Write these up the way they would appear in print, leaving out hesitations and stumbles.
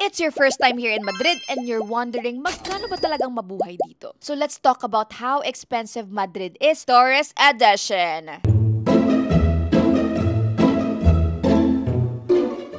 It's your first time here in Madrid and you're wondering magkano ba talagang mabuhay dito? So let's talk about how expensive Madrid is, Tourist Edition.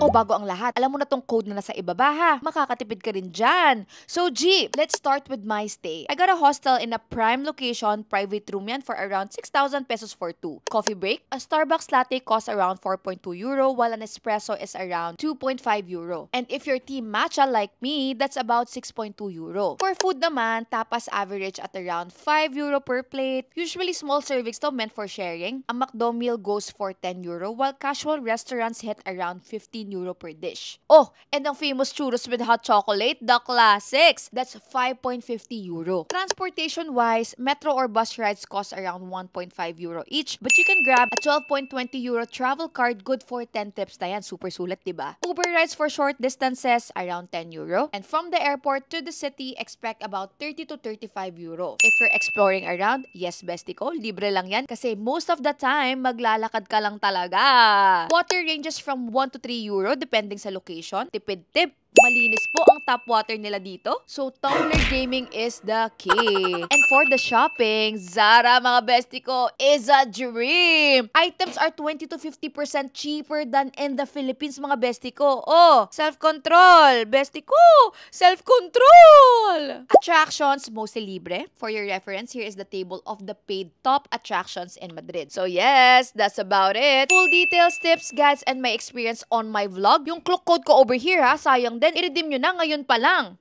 O bago ang lahat, alam mo na tong code na nasa ibaba ha. Makakatipid ka rin dyan. So G, let's start with my stay. I got a hostel in a prime location, private room yan for around 6,000 pesos for 2. Coffee break, a Starbucks latte costs around 4.2 euro while an espresso is around 2.5 euro. And if you're team matcha like me, that's about 6.2 euro. For food naman, tapas average at around 5 euro per plate. Usually small servings to meant for sharing. A McDo meal goes for 10 euro while casual restaurants hit around 15 euro per dish. Oh, and ang famous churros with hot chocolate, the classics. That's 5.50 euro. Transportation-wise, metro or bus rides cost around 1.5 euro each, but you can grab a 12.20 euro travel card good for 10 tips na yan. Super sulit, diba? Uber rides for short distances, around 10 euro. And from the airport to the city, expect about 30 to 35 euro. If you're exploring around, yes, bestie ko, libre lang yan kasi most of the time, maglalakad ka lang talaga. Water ranges from 1 to 3 euro depending sa location. Tipid tip, malinis po ang tap water nila dito. So, tumbler gaming is the key. And for the shopping, Zara, mga bestie ko, is a dream. Items are 20 to 50% cheaper than in the Philippines, mga bestie ko. Oh, self-control. Bestie ko, self-control. Attractions, mostly libre. For your reference, here is the table of the paid top attractions in Madrid. So, yes, that's about it. Full details, tips, guides, and my experience on my vlog. Yung clock code ko over here, ha, sayang din. I-redeem nyo na ngayon pa lang.